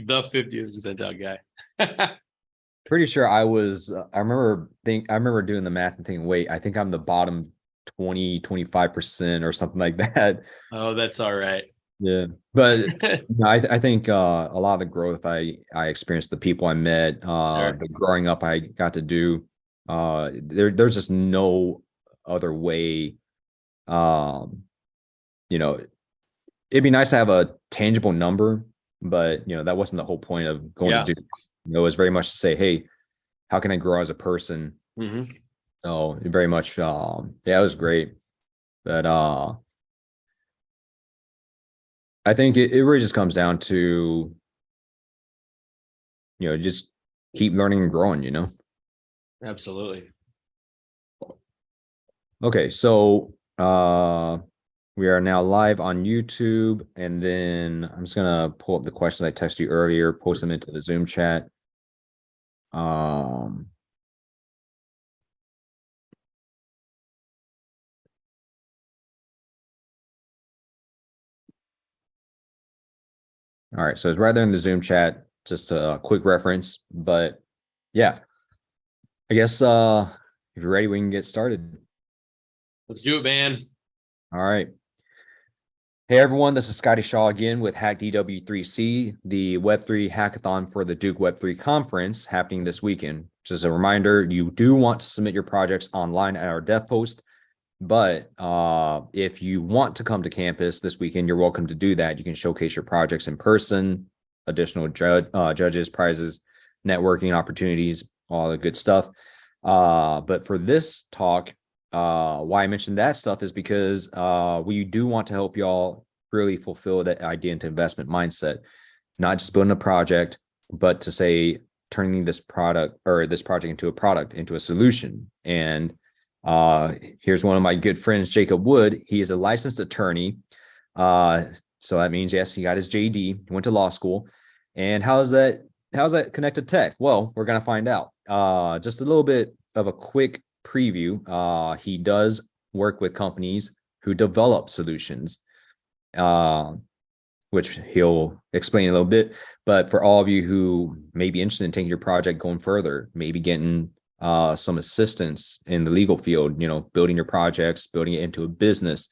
the 50th percentile guy. Pretty sure I was, I remember doing the math and thinking, wait, I think I'm the bottom 25% or something like that. Oh, that's all right. Yeah. But I think a lot of the growth I experienced, the people I met, Sure. the growing up I got to do, there's just no other way. Um, you know, it'd be nice to have a tangible number, but that wasn't the whole point of going Yeah. to do. It was very much to say, hey, how can I grow as a person? Mm-hmm. So very much, yeah, it was great. But I think it really just comes down to, just keep learning and growing. Absolutely. Okay, so we are now live on YouTube, and then I'm just gonna pull up the questions I texted you earlier, post them into the Zoom chat. Um, all right, so it's right there in the Zoom chat, just a quick reference, but yeah, I guess if you're ready, we can get started. Let's do it, man. All right. Hey everyone, this is Scotty Shaw again with HackDW3C, the Web3 hackathon for the Duke Web3 conference happening this weekend. Just a reminder, you do want to submit your projects online at our dev post, but if you want to come to campus this weekend, you're welcome to do that. You can showcase your projects in person, additional judges, prizes, networking opportunities, all the good stuff. But for this talk, why I mentioned that stuff is because we do want to help y'all really fulfill that idea into investment mindset, not just building a project, but to say turning this product or this project into a product, into a solution. And here's one of my good friends, Jacob Wood. He is a licensed attorney. So that means, yes, he got his JD, went to law school. And how's that connected to tech? Well, we're going to find out. Just a little bit of a quick preview. He does work with companies who develop solutions, which he'll explain a little bit. But for all of you who may be interested in taking your project going further, maybe getting some assistance in the legal field, building your projects, building it into a business,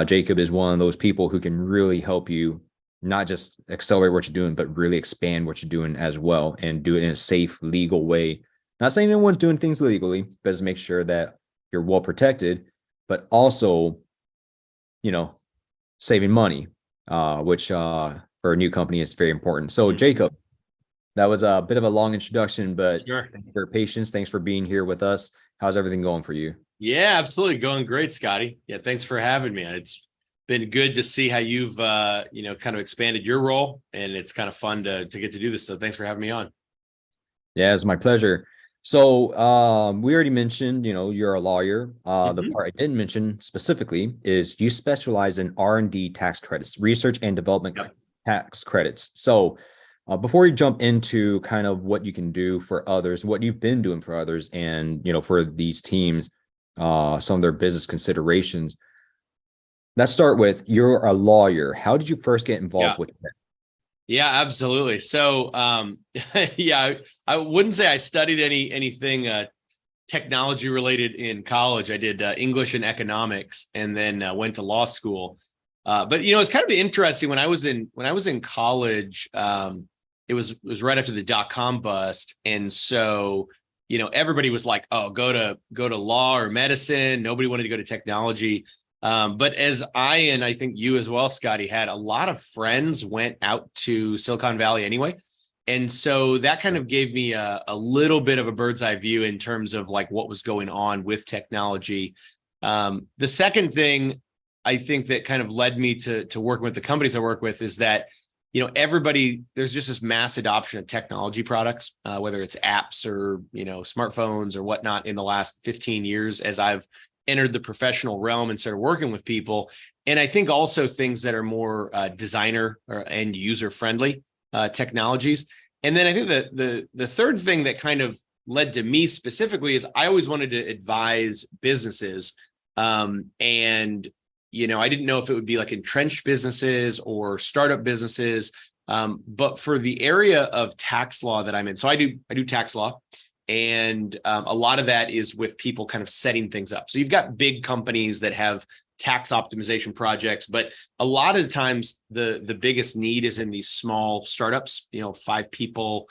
Jacob is one of those people who can really help you not just accelerate what you're doing, but really expand what you're doing as well and do it in a safe, legal way. Not saying anyone's doing things legally, but just make sure that you're well protected, but also, saving money, which for a new company is very important. So, Jacob, that was a bit of a long introduction, but Sure. Thanks for your patience. Thanks for being here with us. How's everything going for you? Yeah, absolutely. Going great, Scotty. Yeah, thanks for having me. It's been good to see how you've kind of expanded your role, and it's kind of fun to get to do this. So thanks for having me on. Yeah, it's my pleasure. So we already mentioned, you're a lawyer. The part I didn't mention specifically is you specialize in R&D tax credits, research and development tax credits. So before you jump into kind of what you can do for others, what you've been doing for others, and for these teams, some of their business considerations, let's start with, you're a lawyer. How did you first get involved with that? Yeah, absolutely. So, yeah, I wouldn't say I studied anything technology related in college. I did English and economics, and then went to law school. But it's kind of interesting when I was in college. It was right after the .com bust, and so everybody was like, "Oh, go to law or medicine." Nobody wanted to go to technology. But as and I think you as well, Scotty, had a lot of friends went out to Silicon Valley anyway. And so that kind of gave me a little bit of a bird's eye view in terms of like what was going on with technology. The second thing I think that kind of led me to working with the companies I work with is that, there's just this mass adoption of technology products, whether it's apps or, smartphones or whatnot in the last 15 years as I've entered the professional realm and started working with people. And I think also things that are more designer or end user friendly technologies. And then I think that the third thing that kind of led to me specifically is I always wanted to advise businesses. And I didn't know if it would be like entrenched businesses or startup businesses. But for the area of tax law that I'm in, so I do tax law, and a lot of that is with people kind of setting things up. So you've got big companies that have tax optimization projects, but a lot of the times the biggest need is in these small startups, 5 people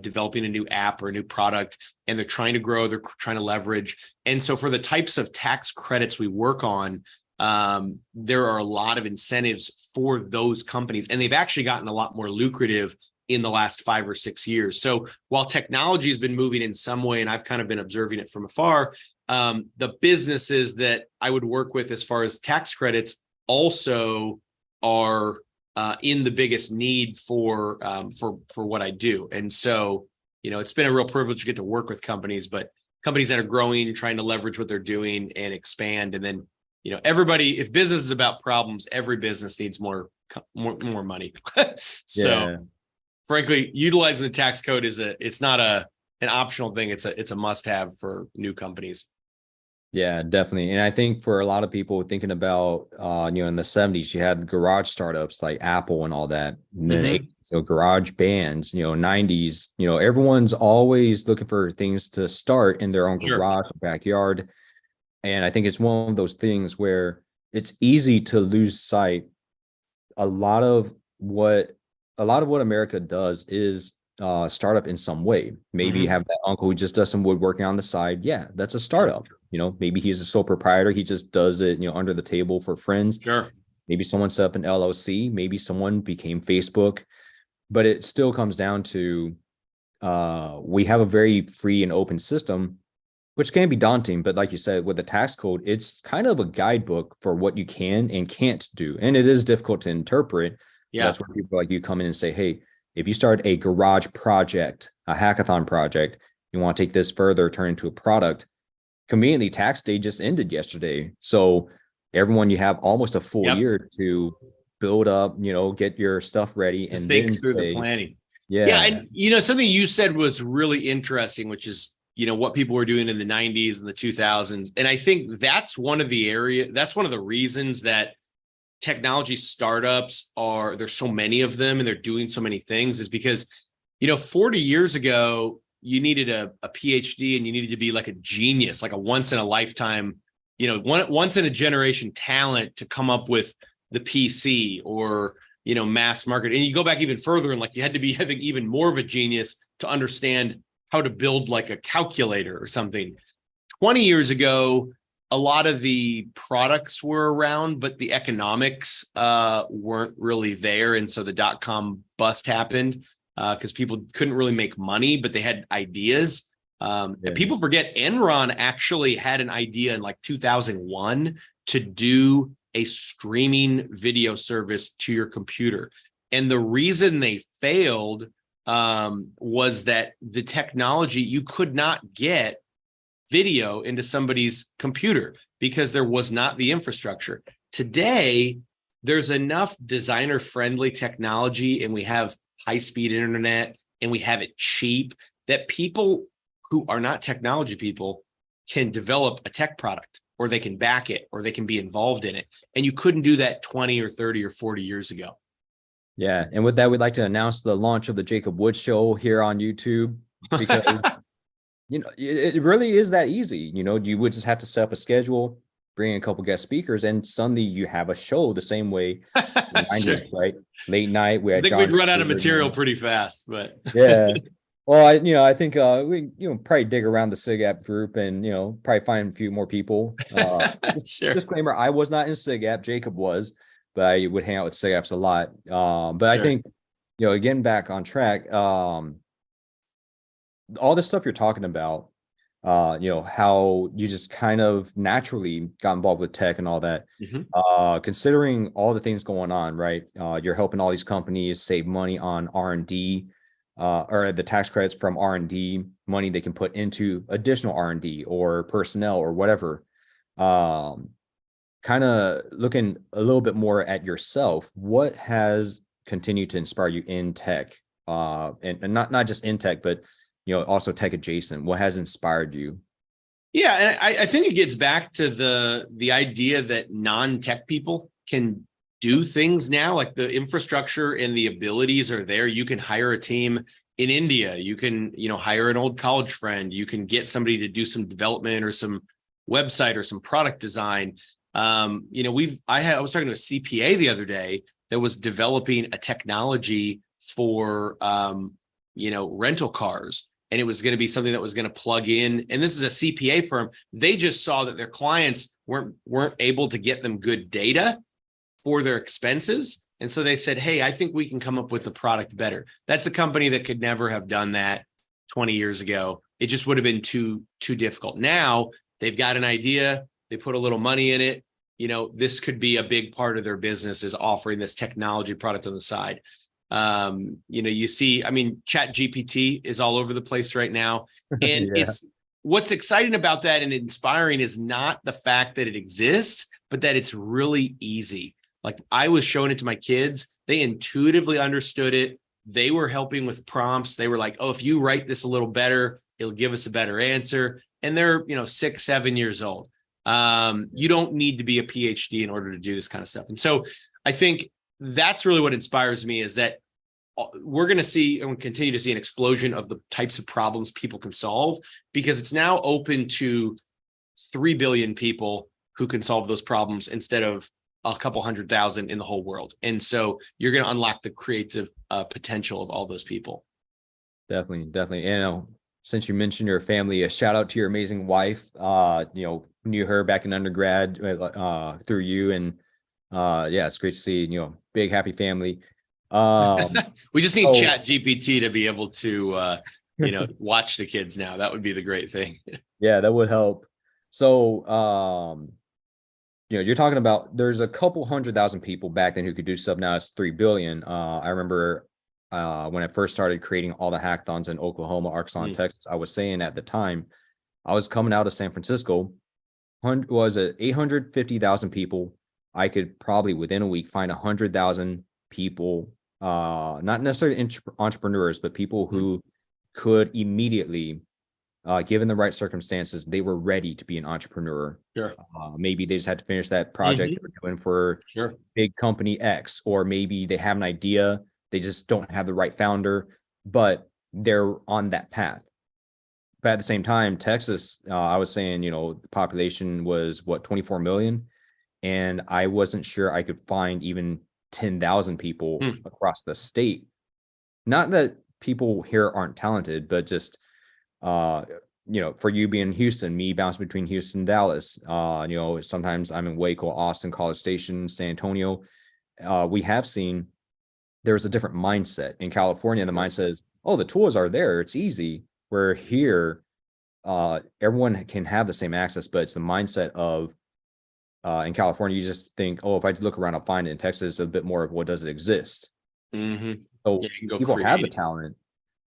developing a new app or a new product, and they're trying to grow, they're trying to leverage. And so for the types of tax credits we work on, there are a lot of incentives for those companies, and they've actually gotten a lot more lucrative in the last 5 or 6 years. So while technology has been moving in some way, and I've kind of been observing it from afar, the businesses that I would work with as far as tax credits also are in the biggest need for what I do. And so, it's been a real privilege to get to work with companies, but companies that are growing, trying to leverage what they're doing and expand. And then, everybody, if business is about problems, every business needs more money. So Yeah. frankly, utilizing the tax code it's not an optional thing. It's a must-have for new companies. Yeah, definitely. And I think for a lot of people thinking about, in the 70s, you had garage startups like Apple and all that. And then 80s, so garage bands, 90s, everyone's always looking for things to start in their own Sure. garage or backyard. And I think it's one of those things where it's easy to lose sight. A lot of what America does is startup in some way. Maybe you have that uncle who just does some woodworking on the side. Yeah, that's a startup. Maybe he's a sole proprietor. He just does it, under the table for friends. Sure. Maybe someone set up an LLC. Maybe someone became Facebook. But it still comes down to we have a very free and open system, which can be daunting. But like you said, with the tax code, it's kind of a guidebook for what you can and can't do. And it is difficult to interpret. Yeah. That's where people like you come in and say, hey, if you start a garage project, a hackathon project, you want to take this further, turn into a product. Conveniently, tax day just ended yesterday. So everyone, you have almost a full year to build up, get your stuff ready and think then through say, the planning. Yeah. And something you said was really interesting, which is, what people were doing in the 90s and the 2000s. And I think that's one of the reasons that technology startups there's so many of them and they're doing so many things, is because, 40 years ago, you needed a PhD and you needed to be like a genius, like a once in a lifetime, once in a generation talent to come up with the PC or, mass market. And you go back even further and you had to be having even more of a genius to understand how to build like a calculator or something. 20 years ago, a lot of the products were around, but the economics weren't really there. And so the dot-com bust happened because people couldn't really make money, but they had ideas. And people forget Enron actually had an idea in 2001 to do a streaming video service to your computer. And the reason they failed was that the technology, you could not get video into somebody's computer because there was not the infrastructure. Today, there's enough designer-friendly technology, and we have high-speed internet, and we have it cheap, that people who are not technology people can develop a tech product, or they can back it, or they can be involved in it. And you couldn't do that 20 or 30 or 40 years ago. Yeah. And with that, we'd like to announce the launch of the Jacob Woods Show here on YouTube, because it really is that easy. You would just have to set up a schedule, bring in a couple guest speakers, and suddenly you have a show the same way. Sure. Right? Late night. I think we'd run out of material pretty fast, but yeah. Well, I think we probably dig around the SIGApp group and probably find a few more people. Sure. Disclaimer: I was not in SIGApp. Jacob was, but I would hang out with SIGAPs a lot. But I think getting back on track, all this stuff you're talking about, how you just kind of naturally got involved with tech and all that. Considering all the things going on, right? You're helping all these companies save money on R&D. Or the tax credits from R&D money they can put into additional R&D or personnel or whatever. Kind of looking a little bit more at yourself, what has continued to inspire you in tech? And not just in tech, but also tech adjacent. What has inspired you? Yeah, and I think it gets back to the idea that non-tech people can do things now. Like the infrastructure and the abilities are there. You can hire a team in India. You can, hire an old college friend. You can get somebody to do some development or some website or some product design. I was talking to a CPA the other day that was developing a technology for, rental cars. And it was going to be something that was going to plug in. And this is a CPA firm. They just saw that their clients weren't able to get them good data for their expenses. And so they said, hey, I think we can come up with a product better. That's a company that could never have done that 20 years ago. It just would have been too difficult. Now they've got an idea. They put a little money in it. This could be a big part of their business, is offering this technology product on the side. You see, Chat GPT is all over the place right now. And Yeah. it's what's exciting about that and inspiring is not the fact that it exists, but that it's really easy. Like I was showing it to my kids. They intuitively understood it. They were helping with prompts. They were like, oh, if you write this a little better, it'll give us a better answer. And they're, 6, 7 years old. You don't need to be a PhD in order to do this kind of stuff. And so I think that's really what inspires me, is that we're going to see and continue to see an explosion of the types of problems people can solve, because it's now open to 3 billion people who can solve those problems instead of a couple 100,000 in the whole world. And so you're going to unlock the creative potential of all those people. Definitely. Since you mentioned your family, a shout out to your amazing wife. Knew her back in undergrad through you, and it's great to see, big happy family. We just need Chat GPT to be able to watch the kids now. That would be the great thing. Yeah, that would help. So you're talking about, there's a couple 100,000 people back then who could do stuff. Now it's 3 billion. I remember when I first started creating all the hackathons in Oklahoma, Arkansas, and Texas, I was saying at the time, I was coming out of San Francisco, was it 850,000 people. I could probably within a week find 100,000 people, not necessarily entrepreneurs, but people who could immediately, given the right circumstances, they were ready to be an entrepreneur. Sure. Maybe they just had to finish that project they were doing for big company X, or maybe they have an idea, they just don't have the right founder, but they're on that path. But at the same time, Texas, I was saying, the population was 24 million. And I wasn't sure I could find even 10,000 people across the state. Not that people here aren't talented, but just, for you being in Houston, me bouncing between Houston and Dallas, sometimes I'm in Waco, Austin, College Station, San Antonio. We have seen there's a different mindset in California. The mindset is, oh, the tools are there, it's easy. Where here, everyone can have the same access, but it's the mindset of, in California, you just think, oh, if I look around, I'll find it. In Texas, it's a bit more of, what does it exist? So people have the talent,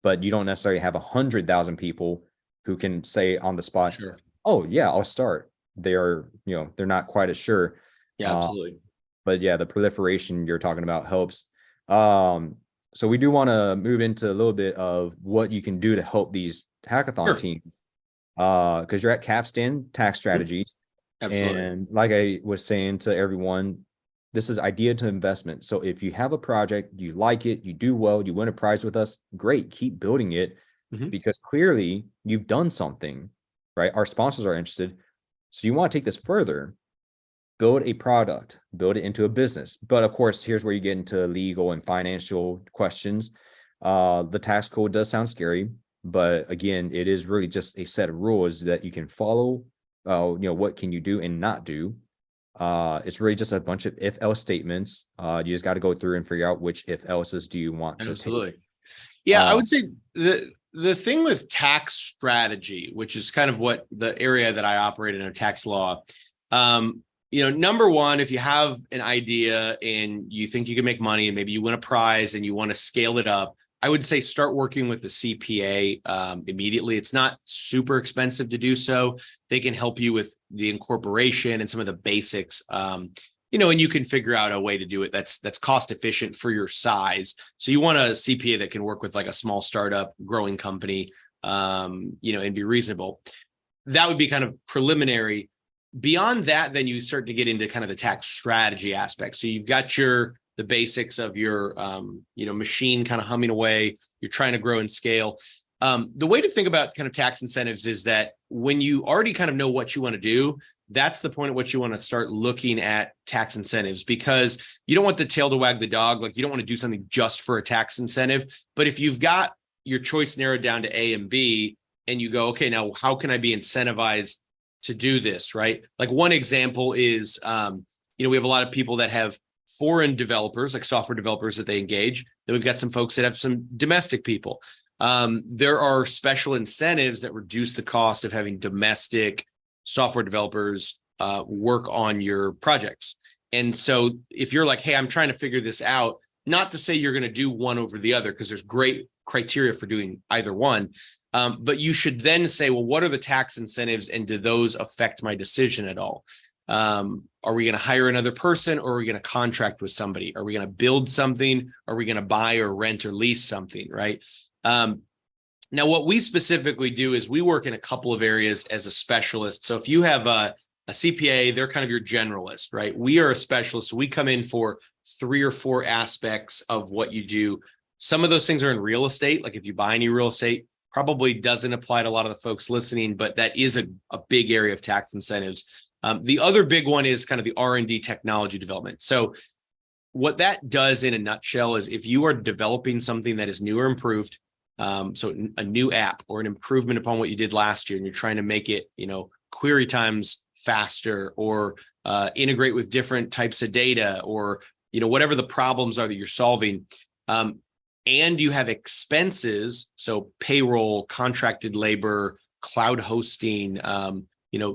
but you don't necessarily have 100,000 people who can say on the spot, oh yeah, I'll start. They're not quite as sure. Yeah, absolutely. But yeah, the proliferation you're talking about helps. So we do want to move into a little bit of what you can do to help these hackathon teams, because you're at Capstan Tax Strategies. Absolutely. And like I was saying to everyone, this is idea to investment. So if you have a project, you like it, you do well, you win a prize with us, great, keep building it, because clearly you've done something, right? Our sponsors are interested. So you want to take this further, build a product, build it into a business. But of course, here's where you get into legal and financial questions. The tax code does sound scary, but again, it is really just a set of rules that you can follow. What can you do and not do? It's really just a bunch of if-else statements. You just got to go through and figure out which if-elses do you want to take. Yeah, I would say the thing with tax strategy, which is kind of what the area that I operate in tax law, number one, if you have an idea and you think you can make money and maybe you win a prize and you want to scale it up, I would say start working with the CPA immediately. It's not super expensive to do so. They can help you with the incorporation and some of the basics, and you can figure out a way to do it that's cost efficient for your size. So you want a CPA that can work with like a small startup, growing company, and be reasonable. That would be kind of preliminary. Beyond that, then you start to get into kind of the tax strategy aspect. So you've got the basics of your machine kind of humming away. You're trying to grow and scale. The way to think about kind of tax incentives is that when you already kind of know what you want to do, that's the point at which you want to start looking at tax incentives, because you don't want the tail to wag the dog. Like, you don't want to do something just for a tax incentive. But if you've got your choice narrowed down to A and B, and you go, okay, now how can I be incentivized to do this, right? Like, one example is, we have a lot of people that have foreign developers, like software developers that they engage. Then we've got some folks that have some domestic people. There are special incentives that reduce the cost of having domestic software developers work on your projects. And so if you're like, hey, I'm trying to figure this out, not to say you're going to do one over the other, because there's great criteria for doing either one. But you should then say, well, what are the tax incentives, and do those affect my decision at all? Are we going to hire another person, or are we going to contract with somebody? Are we going to build something? Are we going to buy or rent or lease something, right? Now, what we specifically do is we work in a couple of areas as a specialist. So if you have a CPA, they're kind of your generalist, right? We are a specialist. So we come in for 3 or 4 aspects of what you do. Some of those things are in real estate. Like, if you buy any real estate, probably doesn't apply to a lot of the folks listening, but that is a big area of tax incentives. The other big one is kind of the R&D technology development. So what that does in a nutshell is, if you are developing something that is new or improved, so a new app or an improvement upon what you did last year, and you're trying to make it, query times faster, or integrate with different types of data, or, whatever the problems are that you're solving, and you have expenses, so payroll, contracted labor, cloud hosting,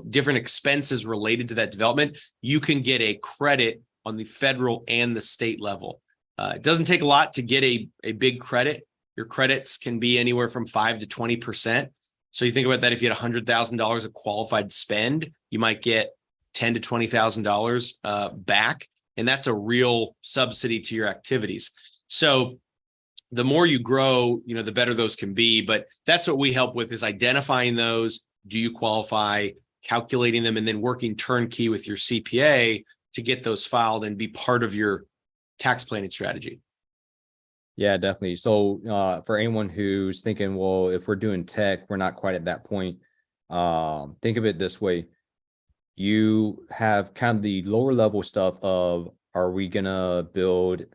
different expenses related to that development, you can get a credit on the federal and the state level. It doesn't take a lot to get a big credit. Your credits can be anywhere from 5 to 20%. So you think about that. If you had $100,000 of qualified spend, you might get $10,000 to $20,000 back, and that's a real subsidy to your activities. So the more you grow, the better those can be. But that's what we help with, is identifying those. Do you qualify? Calculating them, and then working turnkey with your CPA to get those filed and be part of your tax planning strategy. Yeah, definitely. So for anyone who's thinking, well, if we're doing tech, we're not quite at that point. Think of it this way. You have kind of the lower level stuff of, are we going to build,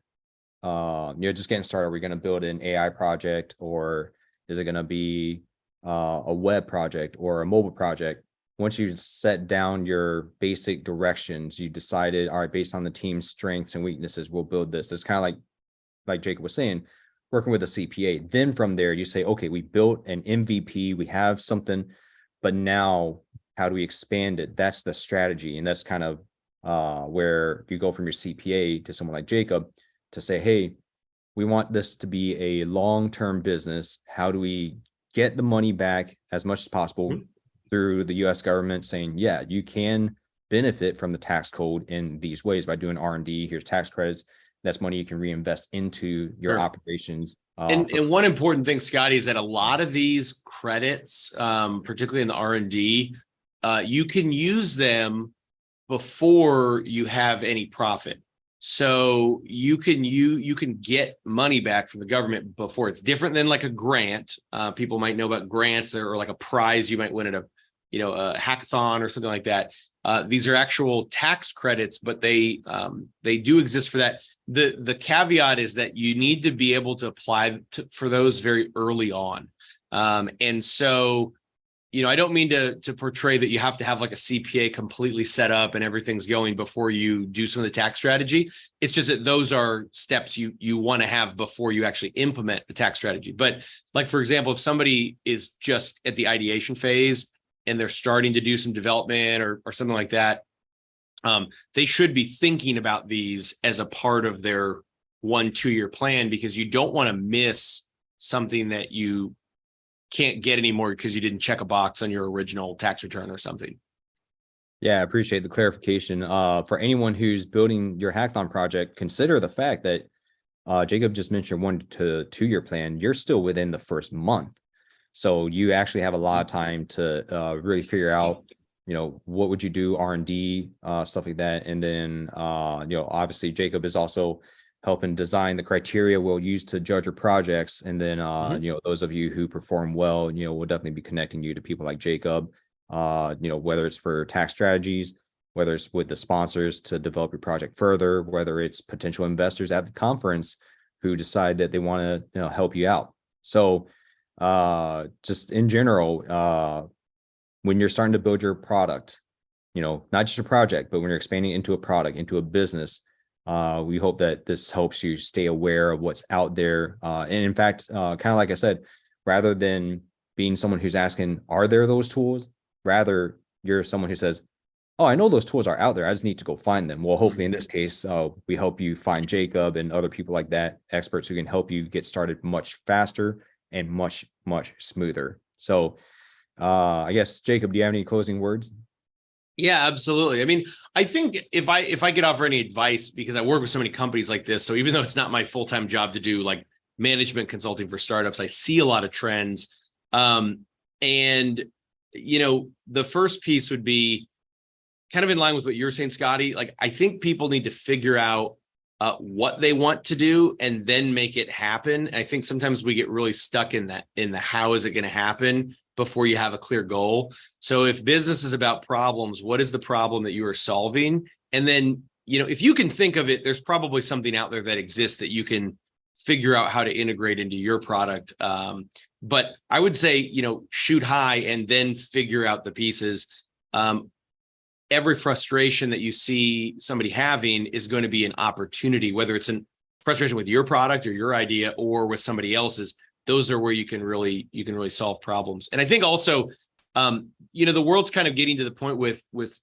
just getting started, are we going to build an AI project, or is it going to be a web project or a mobile project? Once you set down your basic directions, you decided, all right, based on the team's strengths and weaknesses, we'll build this. It's kind of like Jacob was saying, working with a CPA. Then from there, you say, okay, we built an MVP, we have something, but now how do we expand it? That's the strategy. And that's kind of where you go from your CPA to someone like Jacob to say, hey, we want this to be a long-term business. How do we get the money back as much as possible through the US government, saying, yeah, you can benefit from the tax code in these ways by doing R&D. Here's tax credits. That's money you can reinvest into your operations. And one important thing, Scotty, is that a lot of these credits, particularly in the R&D, you can use them before you have any profit. So you can get money back from the government before. It's different than like a grant. People might know about grants, or like a prize you might win at a hackathon or something like that. These are actual tax credits, but they do exist for that. The caveat is that you need to be able to apply for those very early on. And so, I don't mean to portray that you have to have like a CPA completely set up and everything's going before you do some of the tax strategy. It's just that those are steps you want to have before you actually implement the tax strategy. But like, for example, if somebody is just at the ideation phase and they're starting to do some development or something like that, they should be thinking about these as a part of their 1-2 year plan, because you don't want to miss something that you can't get anymore because you didn't check a box on your original tax return or something. Yeah, I appreciate the clarification. For anyone who's building your hackathon project, consider the fact that Jacob just mentioned 1 to 2 year plan. You're still within the first month. So you actually have a lot of time to really figure out what would you do, R&D, stuff like that. And then, obviously Jacob is also helping design the criteria we'll use to judge your projects. And then, those of you who perform well, we'll definitely be connecting you to people like Jacob, whether it's for tax strategies, whether it's with the sponsors to develop your project further, whether it's potential investors at the conference who decide that they want to, help you out. So, just in general, when you're starting to build your product, not just a project, but when you're expanding into a product, into a business, we hope that this helps you stay aware of what's out there. And in fact, kind of like I said, rather than being someone who's asking, are there those tools? Rather, you're someone who says, oh, I know those tools are out there. I just need to go find them. Well, hopefully in this case, we help you find Jacob and other people like that, experts who can help you get started much faster and much, much smoother. So I guess, Jacob, do you have any closing words? Yeah, absolutely. I mean, I think if I could offer any advice, because I work with so many companies like this, so even though it's not my full-time job to do like management consulting for startups, I see a lot of trends. And the first piece would be kind of in line with what you're saying, Scotty. Like, I think people need to figure out what they want to do and then make it happen. I think sometimes we get really stuck in the how is it going to happen before you have a clear goal. So if business is about problems, what is the problem that you are solving? And then, if you can think of it, there's probably something out there that exists that you can figure out how to integrate into your product. But I would say, shoot high and then figure out the pieces. Every frustration that you see somebody having is going to be an opportunity, whether it's a frustration with your product or your idea or with somebody else's. Those are where you can really solve problems. And I think also, the world's kind of getting to the point with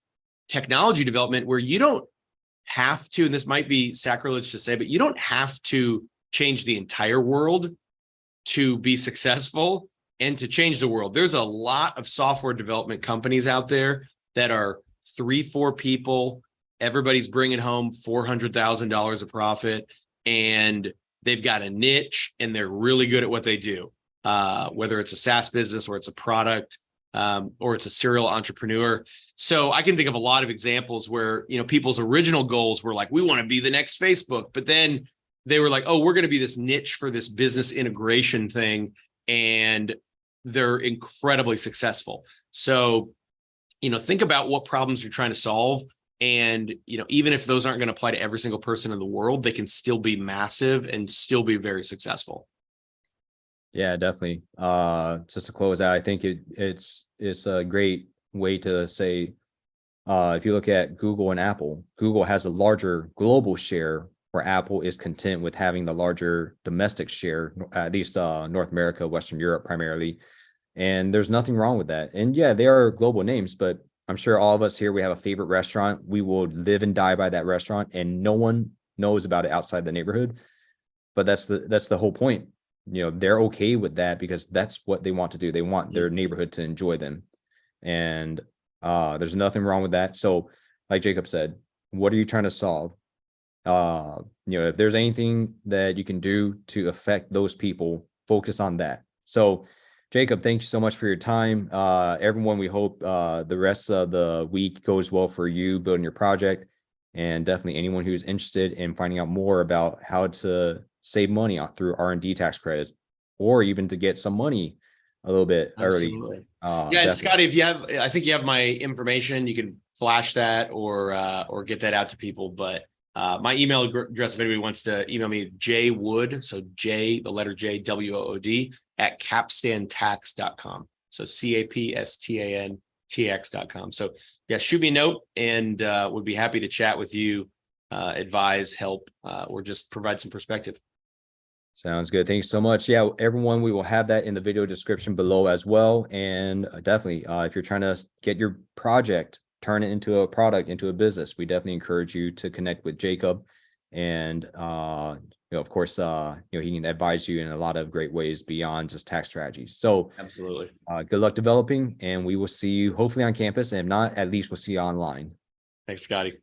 technology development where you don't have to, and this might be sacrilege to say, but you don't have to change the entire world to be successful and to change the world. There's a lot of software development companies out there that are 3-4 people. Everybody's bringing home $400,000 of profit, and they've got a niche and they're really good at what they do. Whether it's a SaaS business or it's a product, or it's a serial entrepreneur. So I can think of a lot of examples where, people's original goals were like, we want to be the next Facebook, but then they were like, oh, we're going to be this niche for this business integration thing. And they're incredibly successful. So, think about what problems you're trying to solve. And, even if those aren't going to apply to every single person in the world, they can still be massive and still be very successful. Yeah, definitely. Just to close out, I think it's a great way to say, if you look at Google and Apple, Google has a larger global share where Apple is content with having the larger domestic share, at least North America, Western Europe primarily. And there's nothing wrong with that. And yeah, they are global names, but I'm sure all of us here, we have a favorite restaurant. We will live and die by that restaurant, and no one knows about it outside the neighborhood. But that's the whole point. They're okay with that because that's what they want to do. They want their neighborhood to enjoy them. And there's nothing wrong with that. So like Jacob said, what are you trying to solve? If there's anything that you can do to affect those people, focus on that. So Jacob, thank you so much for your time. Everyone, we hope the rest of the week goes well for you building your project, and definitely anyone who's interested in finding out more about how to save money through R&D tax credits, or even to get some money a little bit Absolutely. early. Yeah, and Scotty, if you have, I think you have my information, you can flash that or get that out to people. But my email address, if anybody wants to email me, jwood, so J, the letter J, WOOD, at capstantax.com. So CAPSTANTX.com. So yeah, shoot me a note, and would be happy to chat with you, advise, help, or just provide some perspective. Sounds good. Thanks so much. Yeah, everyone, we will have that in the video description below as well. And definitely, if you're trying to get your project, turn it into a product, into a business, we definitely encourage you to connect with Jacob. And, of course, he can advise you in a lot of great ways beyond just tax strategies. So Absolutely. Good luck developing, and we will see you hopefully on campus. And if not, at least we'll see you online. Thanks, Scotty.